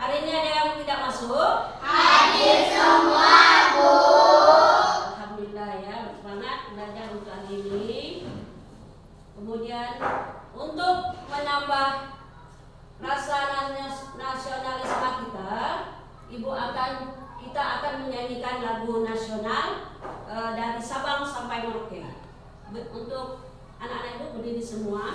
Hari ini ada yang tidak masuk? Hadir semua, Bu. Alhamdulillah ya, bersemangat belajar untuk hari ini. Kemudian untuk menambah rasa nasionalisme kita akan menyanyikan lagu nasional dari Sabang sampai Merauke. Untuk anak-anak Ibu berdiri semua.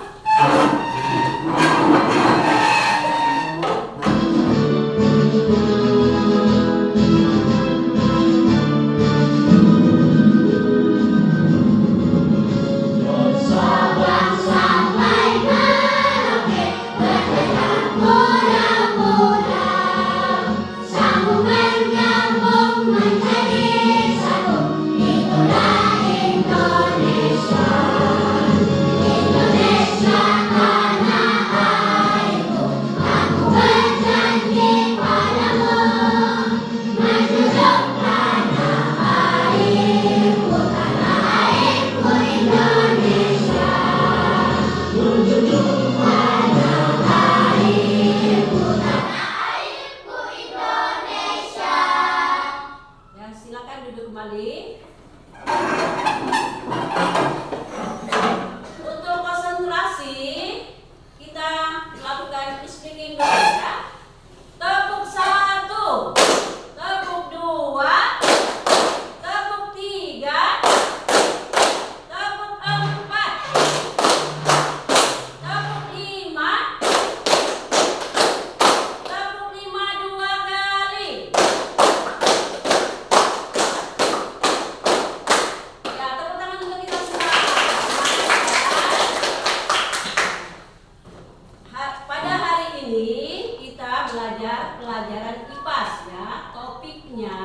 Pelajaran IPAS ya, topiknya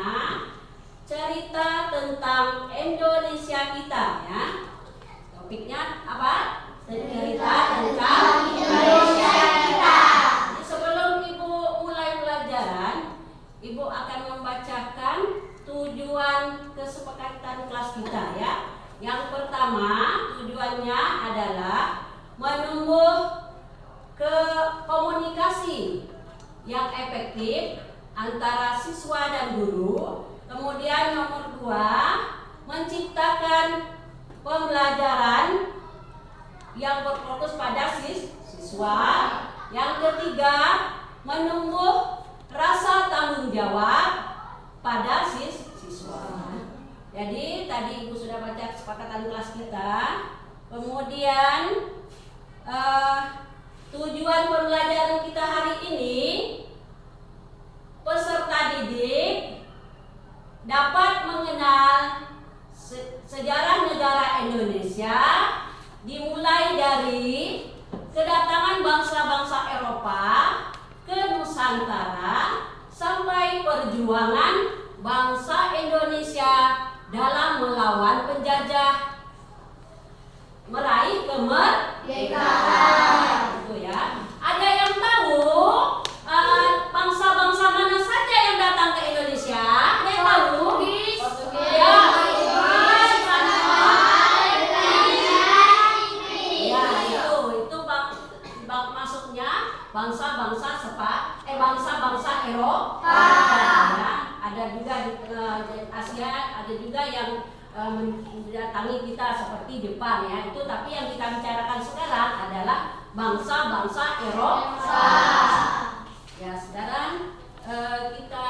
cerita tentang Indonesia kita ya. Topiknya apa? Cerita tentang Indonesia kita. Jadi sebelum Ibu mulai pelajaran, Ibu akan membacakan tujuan kesepakatan kelas kita ya. Yang pertama, tujuannya adalah menumbuh komunikasi yang efektif antara siswa dan guru. Kemudian nomor 2, menciptakan pembelajaran yang berfokus pada siswa. Yang ketiga, menumbuh rasa tanggung jawab pada siswa. Jadi tadi Ibu sudah baca kesepakatan kelas kita. Kemudian tujuan pembelajaran kita hari ini, peserta didik dapat mengenal sejarah negara Indonesia, dimulai dari kedatangan bangsa-bangsa Eropa ke Nusantara sampai perjuangan bangsa Indonesia dalam melawan penjajah meraih kemerdekaan. Itu ya. Ada yang tahu bangsa-bangsa mana saja yang datang ke Indonesia? Ada yang tahu? Ya. Maksudnya bangsa-bangsa Eropa. Ya. Ada juga di Asia, ada juga yang mendatangi kita seperti Jepang ya. Itu tapi yang kita bicarakan sekarang adalah bangsa-bangsa Eropa. Ya, sekarang kita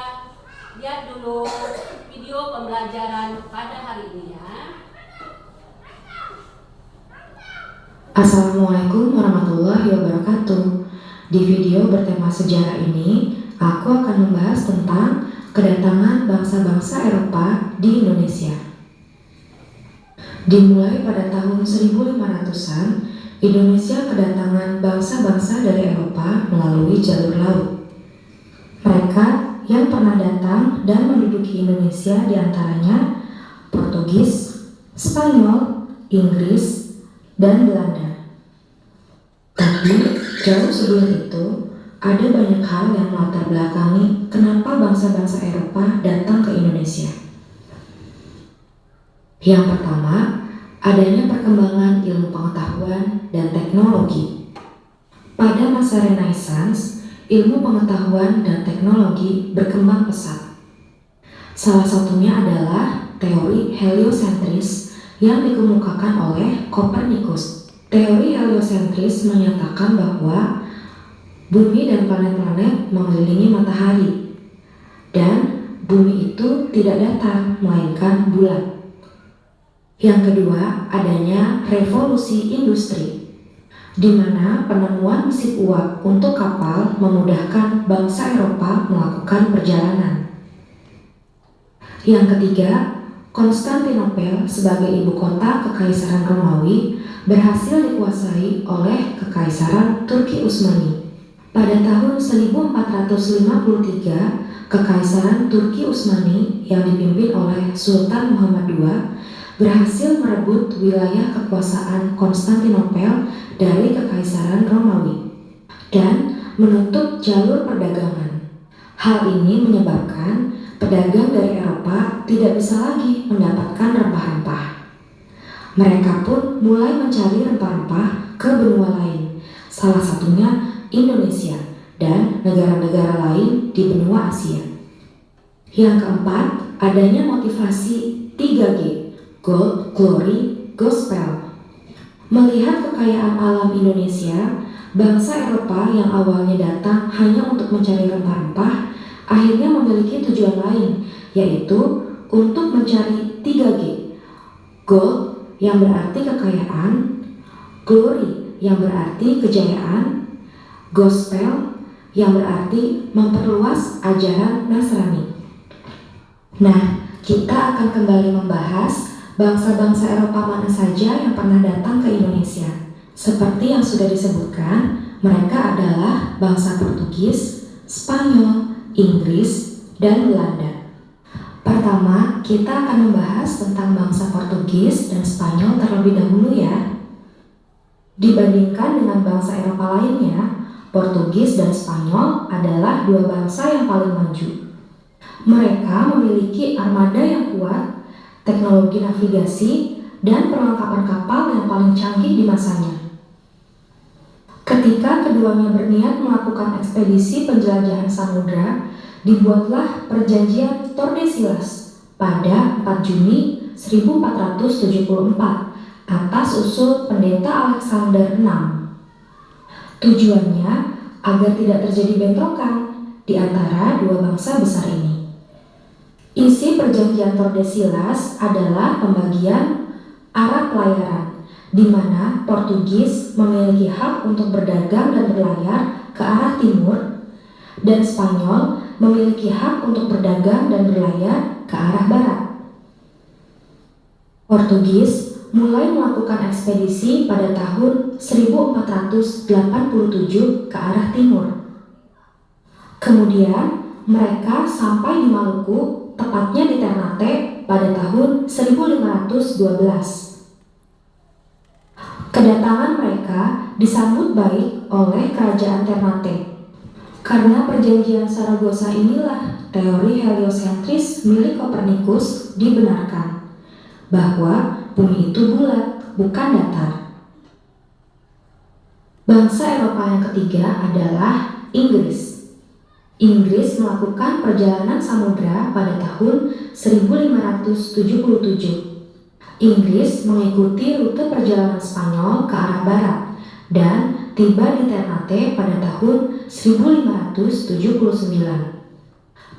lihat dulu video pembelajaran pada hari ini ya. Assalamualaikum warahmatullahi wabarakatuh. Di video bertema sejarah ini, aku akan membahas tentang kedatangan bangsa-bangsa Eropa di Indonesia. Dimulai pada tahun 1500-an, Indonesia kedatangan bangsa-bangsa dari Eropa melalui jalur laut. Mereka yang pernah datang dan menduduki Indonesia diantaranya Portugis, Spanyol, Inggris, dan Belanda. Tapi jauh sebelum itu, ada banyak hal yang melatar belakangi kenapa bangsa-bangsa Eropa datang ke Indonesia. Yang pertama, adanya perkembangan ilmu pengetahuan dan teknologi. Pada masa Renaissance, ilmu pengetahuan dan teknologi berkembang pesat. Salah satunya adalah teori heliosentris yang dikemukakan oleh Kopernikus. Teori heliosentris menyatakan bahwa bumi dan planet-planet mengelilingi matahari, dan bumi itu tidak datar, melainkan bulat. Yang kedua, adanya revolusi industri, di mana penemuan mesin uap untuk kapal memudahkan bangsa Eropa melakukan perjalanan. Yang ketiga, Konstantinopel sebagai ibu kota Kekaisaran Romawi berhasil dikuasai oleh Kekaisaran Turki Utsmani. Pada tahun 1453, Kekaisaran Turki Utsmani yang dipimpin oleh Sultan Muhammad II berhasil merebut wilayah kekuasaan Konstantinopel dari Kekaisaran Romawi dan menutup jalur perdagangan. Hal ini menyebabkan pedagang dari Eropa tidak bisa lagi mendapatkan rempah-rempah. Mereka pun mulai mencari rempah-rempah ke benua lain, salah satunya Indonesia dan negara-negara lain di benua Asia. Yang keempat, adanya motivasi 3G, Gold, Glory, Gospel. Melihat kekayaan alam Indonesia, bangsa Eropa yang awalnya datang hanya untuk mencari rempah-rempah akhirnya memiliki tujuan lain, yaitu untuk mencari 3G. Gold yang berarti kekayaan, Glory yang berarti kejayaan, Gospel yang berarti memperluas ajaran Nasrani. Nah, kita akan kembali membahas bangsa-bangsa Eropa mana saja yang pernah datang ke Indonesia. Seperti yang sudah disebutkan, mereka adalah bangsa Portugis, Spanyol, Inggris, dan Belanda. Pertama, kita akan membahas tentang bangsa Portugis dan Spanyol terlebih dahulu ya. Dibandingkan dengan bangsa Eropa lainnya, Portugis dan Spanyol adalah dua bangsa yang paling maju. Mereka memiliki armada yang kuat, teknologi navigasi, dan perlengkapan kapal yang paling canggih di masanya. Ketika keduanya berniat melakukan ekspedisi penjelajahan samudra, dibuatlah perjanjian Tordesillas pada 4 Juni 1474 atas usul pendeta Alexander VI. Tujuannya agar tidak terjadi bentrokan di antara dua bangsa besar ini. Isi perjanjian Tordesillas adalah pembagian arah pelayaran, di mana Portugis memiliki hak untuk berdagang dan berlayar ke arah timur, dan Spanyol memiliki hak untuk berdagang dan berlayar ke arah barat. Portugis mulai melakukan ekspedisi pada tahun 1487 ke arah timur. Kemudian mereka sampai di Maluku, tepatnya di Ternate pada tahun 1512. Kedatangan mereka disambut baik oleh kerajaan Ternate. Karena perjanjian Saragossa inilah teori heliosentris milik Kopernikus dibenarkan, bahwa bumi itu bulat, bukan datar. Bangsa Eropa yang ketiga adalah Inggris. Inggris melakukan perjalanan samudra pada tahun 1577. Inggris mengikuti rute perjalanan Spanyol ke arah barat dan tiba di Ternate pada tahun 1579.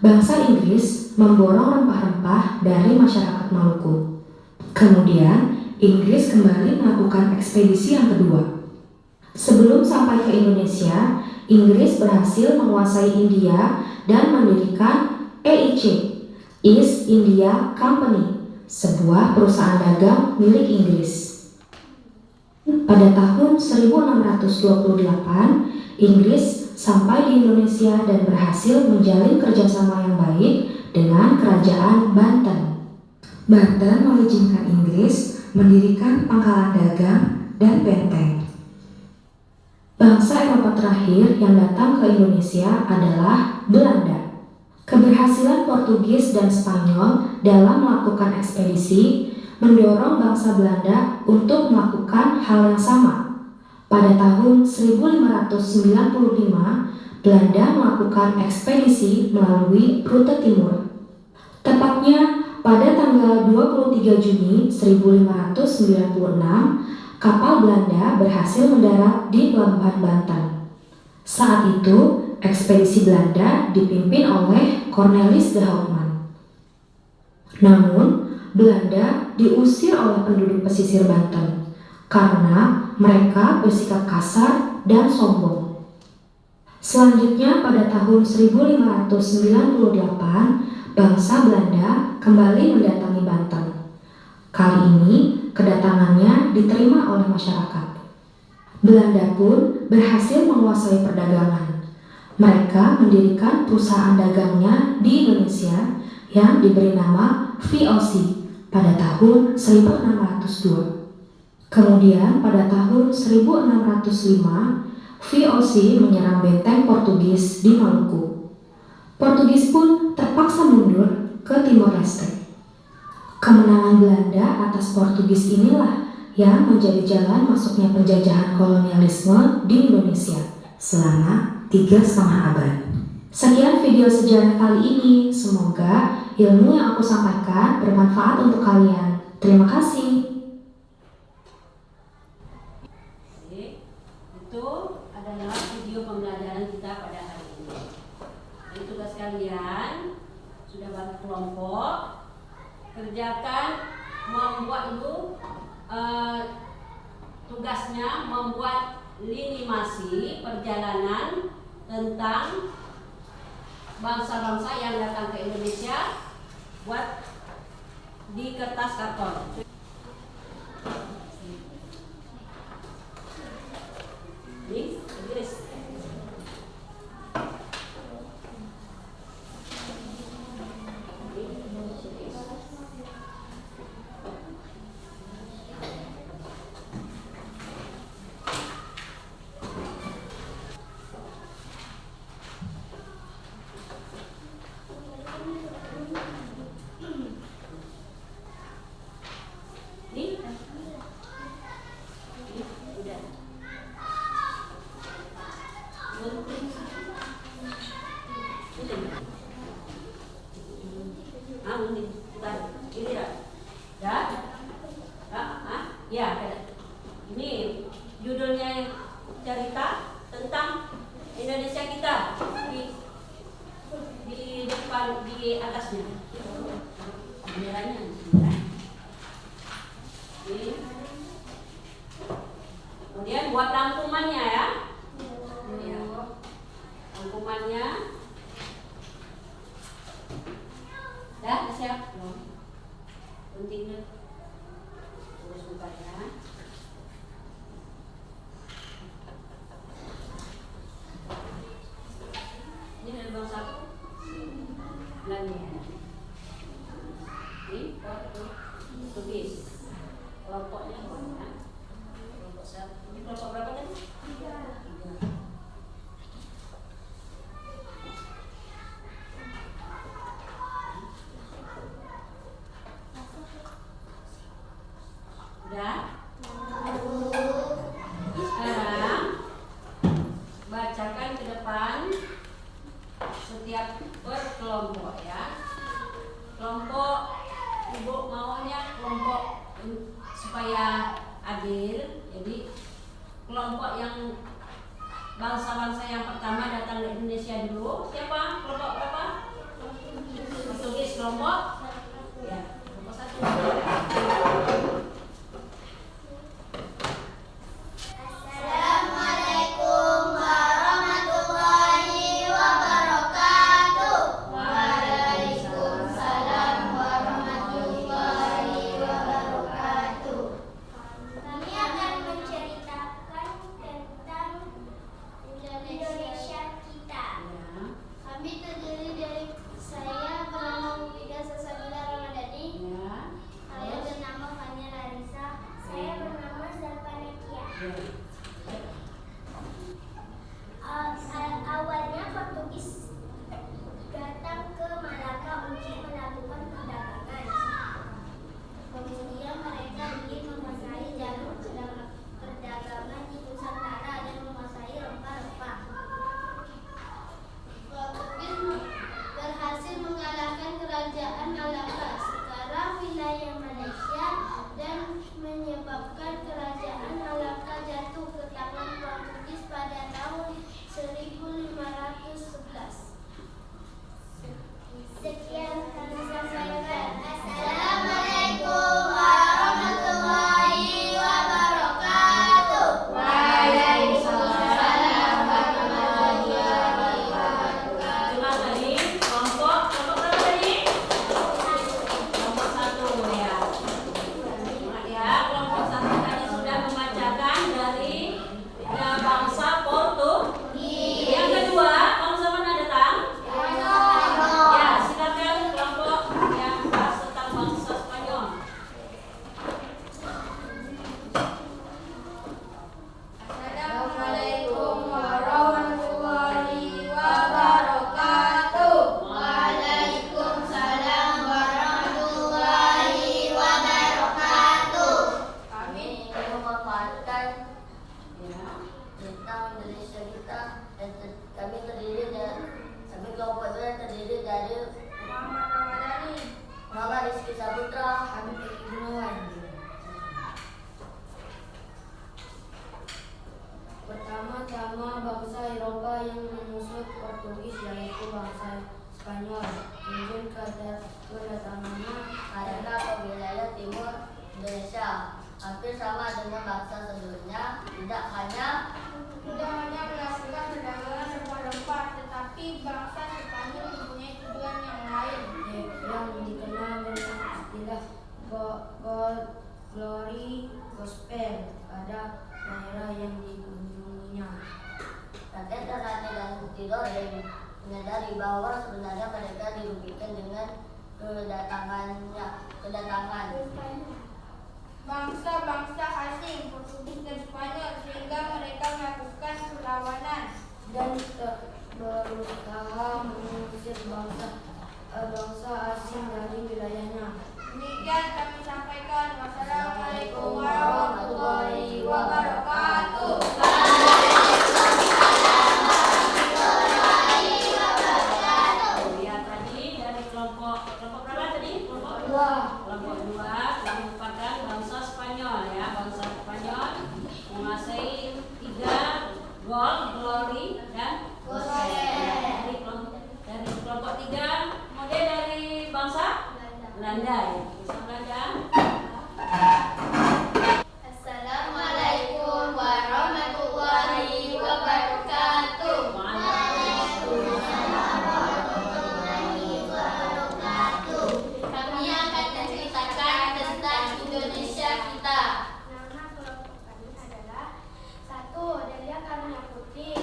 Bangsa Inggris memborong rempah-rempah dari masyarakat Maluku. Kemudian, Inggris kembali melakukan ekspedisi yang kedua. Sebelum sampai ke Indonesia, Inggris berhasil menguasai India dan mendirikan EIC, East India Company, sebuah perusahaan dagang milik Inggris. Pada tahun 1628, Inggris sampai di Indonesia dan berhasil menjalin kerjasama yang baik dengan kerajaan Banten. Banten mengizinkan Inggris mendirikan pangkalan dagang dan benteng. Bangsa Eropa terakhir yang datang ke Indonesia adalah Belanda. Keberhasilan Portugis dan Spanyol dalam melakukan ekspedisi mendorong bangsa Belanda untuk melakukan hal yang sama. pada tahun 1595, Belanda melakukan ekspedisi melalui rute timur. Tepatnya pada tanggal 23 Juni 1596, kapal Belanda berhasil mendarat di Pelabuhan Banten. Saat itu, ekspedisi Belanda dipimpin oleh Cornelis de Houtman. Namun, Belanda diusir oleh penduduk pesisir Banten karena mereka bersikap kasar dan sombong. Selanjutnya pada tahun 1598, bangsa Belanda kembali mendatangi Banten. Kali ini kedatangannya diterima oleh masyarakat. Belanda pun berhasil menguasai perdagangan. Mereka mendirikan perusahaan dagangnya di Indonesia yang diberi nama VOC pada tahun 1602. Kemudian pada tahun 1605, VOC menyerang benteng Portugis di Maluku. Portugis pun terpaksa mundur ke Timor Leste. Kemenangan Belanda atas Portugis inilah yang menjadi jalan masuknya penjajahan kolonialisme di Indonesia selama 3,5 abad. Sekian video sejarah kali ini. Semoga ilmu yang aku sampaikan bermanfaat untuk kalian. Terima kasih. Itu adalah video pembelajaran kita pada hari ini. Jadi tugas kalian sudah bagi kelompok, kerjakan membuat dulu tugasnya membuat lini masi perjalanan tentang bangsa-bangsa yang datang ke Indonesia, buat di kertas karton. Ini, tulis. Ini judulnya cerita tentang Indonesia kita di depan, di atasnya. Benderanya kemudian buat rangkumannya ya. Rangkumannya dah siap belum? Pentingnya terus bukanya. Ini dari bang satu belanja. Ini tulis kelompoknya banyak. Kelompok satu. Ini kelompok berapa tadi? 3. Udah? Sekarang bacakan ke depan setiap berkelompok ya. Kelompok ibu maunya kelompok supaya adil. Jadi kelompok yang bangsa-bangsa yang pertama datang ke Indonesia dulu. Siapa? Kelompok berapa? Portugis kelompok? Ya, kelompok 1. Assalamualaikum warahmatullahi wabarakatuh. Waalaikumsalam warahmatullahi wabarakatuh. Kami akan menceritakan tentang Indonesia kita. Kami terdiri dari saya bernama Wida Sasana sebenarnya mereka dirugikan dengan kedatangan bangsa-bangsa asing, Portugis dan Spanyol, sehingga mereka melakukan perlawanan dan berusaha mengusir bangsa asing dari wilayahnya. Demikian kami sampaikan. Wassalamualaikum warahmatullahi wabarakatuh. Ya, tadi dari kelompok berapa tadi? Kelompok 2 telah merupakan bangsa Spanyol ya. Bangsa Spanyol menguasai 3 gol, glory dan Gosek. Dari kelompok 3 kemudian dari bangsa Belanda ya. Bangsa Belanda. Assalamualaikum warahmatullahi wabarakatuh. Kami akan menceritakan tentang Indonesia kita. Nama kelompok kami adalah 1. Delia Karunia Putri,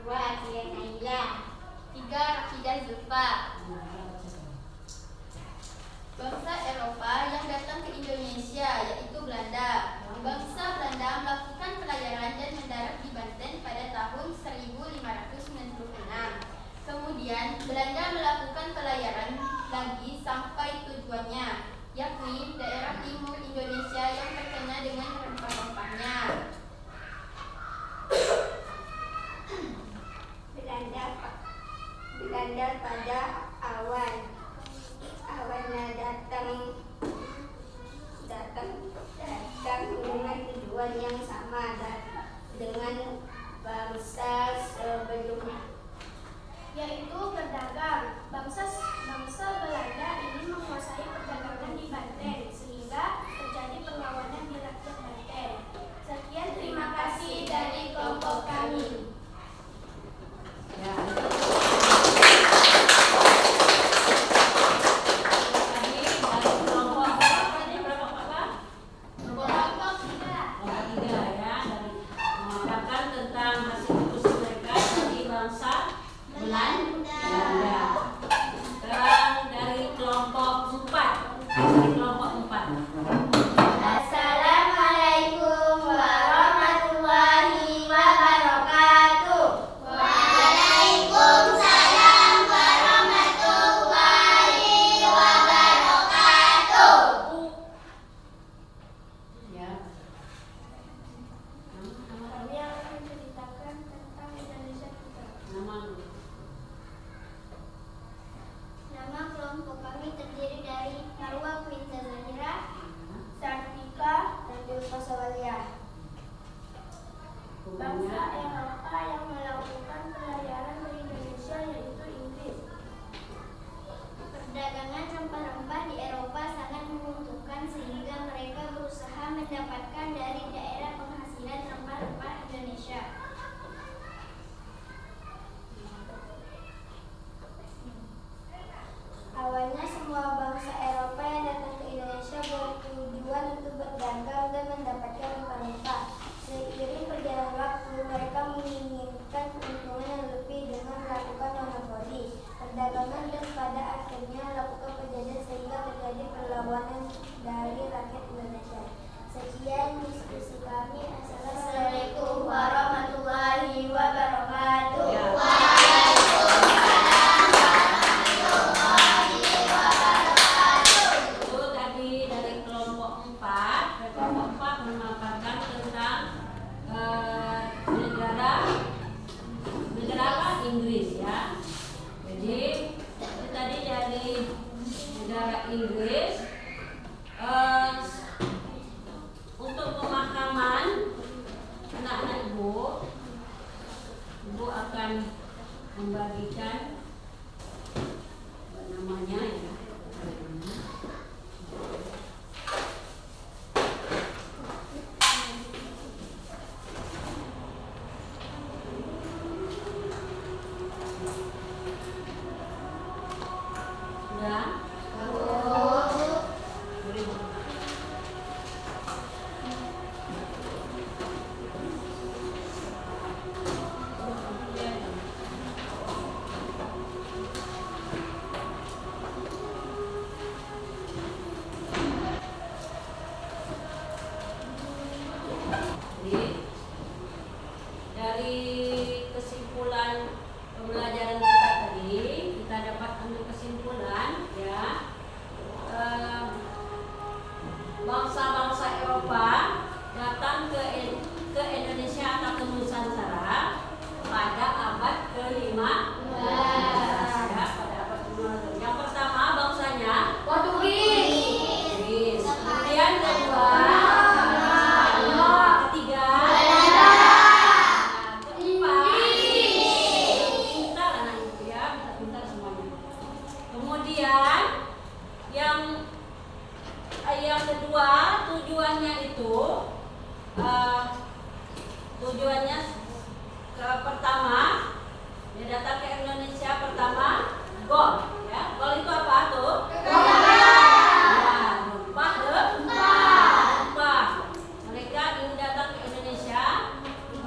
2. Atia Naila. 3. Rafidah Zulfa. Bangsa Eropa yang datang ke Indonesia yaitu Belanda. Bangsa Belanda melakukan pelayaran dan mendarat di Banten pada tahun 1596. Kemudian Belanda melakukan pelayaran lagi sampai tujuannya, yakni daerah timur Indonesia yang terkena dengan rempah-rempahnya. Belanda pada awalnya datang dengan tujuan yang sama dengan bangsa sebelumnya, yaitu berdagang. Bangsa Belanda ini menguasai perdagangan di Banten sehingga terjadi perlawanan di rakyat Banten. Sekian, terima kasih dari kelompok kami. Ya. Tadi dari kelompok berapa nih? Berapa Pak? Kelompok 3 ya, dari mengatakan tentang hasil diskusi mereka dari bangsa Belanda. Sekarang dari kelompok 4. Assalamualaikum warahmatullahi wabarakatuh. Waalaikumsalam warahmatullahi wabarakatuh. Ya. Kami akan menceritakan tentang Indonesia kita. Nama Nama kelompok kami terdiri dari Marwa Quinta Zahira, Sartika dan Julfa Sawalia. bangsa Eropa yang melakukan pelayaran ke Indonesia yaitu Inggris. Perdagangan rempah-rempah di Eropa sangat menguntungkan sehingga mereka berusaha mendapatkan dari daerah penghasilan rempah-rempah Indonesia. Awalnya semua bangsa Eropa yang datang ke Indonesia bertujuan untuk berdagang dan mendapatkan rempah-rempah. Seiring perjalanan waktu, mereka menginginkan keuntungan yang lebih dengan melakukan monopoli perdagangan dan pada akhirnya melakukan penjajahan sehingga terjadi perlawanan dari rakyat Indonesia. Sekian diskusi kami. Assalamualaikum warahmatullahi wabarakatuh. Ya. Itu tadi dari kelompok 4. Dari kelompok 4 memaparkan tentang negara apa? Inggris ya. Jadi itu tadi dari negara Inggris. Untuk pemahaman anak-anak ibu akan membagikan apa namanya ya. Sudah? yang kedua tujuannya itu tujuannya pertama dia datang ke Indonesia pertama goal ya. Goal itu apa tuh? Rempah. Mereka ingin datang ke Indonesia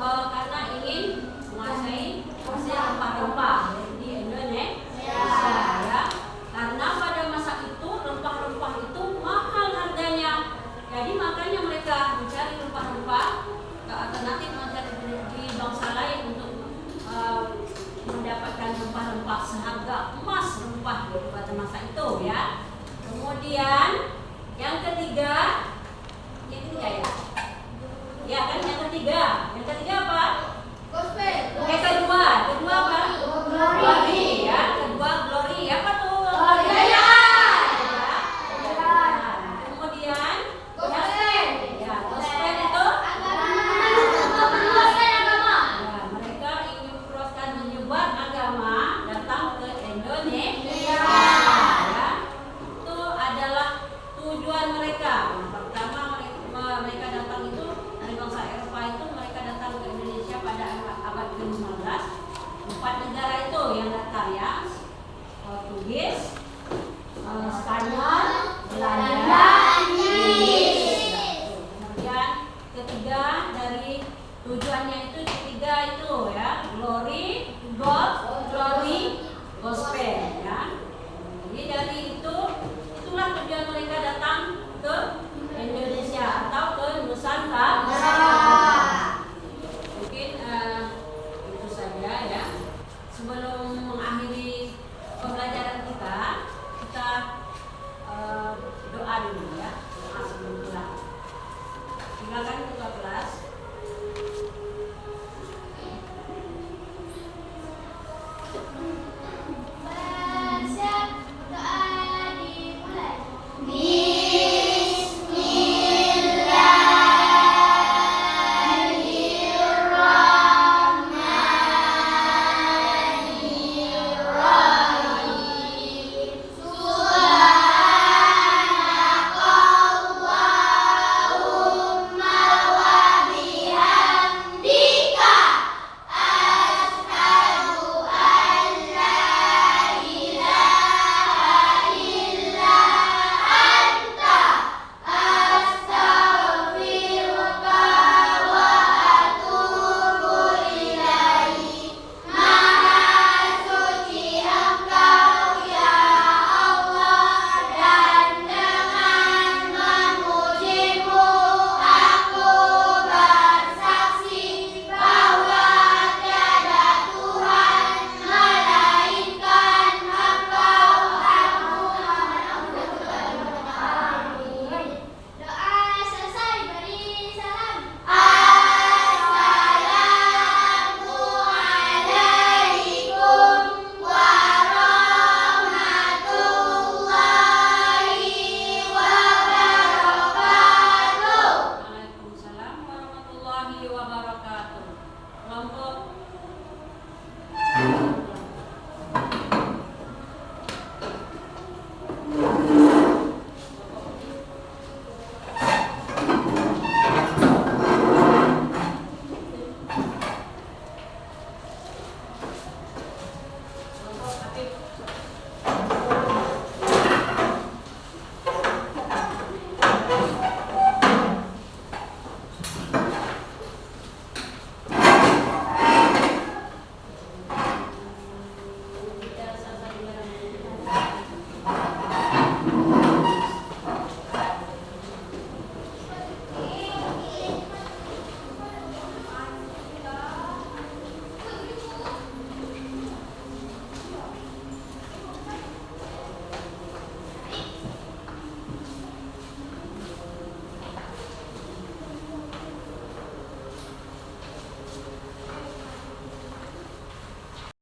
karena ingin menguasai hasil rempah-rempah di Indonesia ya. Karena pada masa itu rempah-rempah itu mahal harganya. Jadi makanya mereka mencari rempah-rempah alternatif mencari di bangsa lain untuk mendapatkan rempah-rempah seharga emas rempah pada masa itu ya. Kemudian yang ketiga ya. Ya kan yang ketiga apa? Gospel. Kedua apa? Glory ya. Kedua glory apa tuh? Kemudian Gospel. ya gospel itu mereka ingin memperluaskan menyebar agama datang ke Indonesia ya. Itu adalah tujuan mereka. Pertama mereka datang itu dari bangsa Eropa itu mereka datang ke Indonesia pada abad ke-15. 4 negara itu yang datang ya. Portugis, Spanyol, Belanda, Inggris. Kemudian ketiga dari tujuannya itu ketiga itu ya glory, God, glory, gospel ya. Jadi dari itulah tujuan mereka datang ke Indonesia atau ke Nusantara. Mungkin itu saja ya. Sebelum mengakhiri pembelajaran kita doa dulu ya. Doa sebelum pulang. Silakan ketua kelas.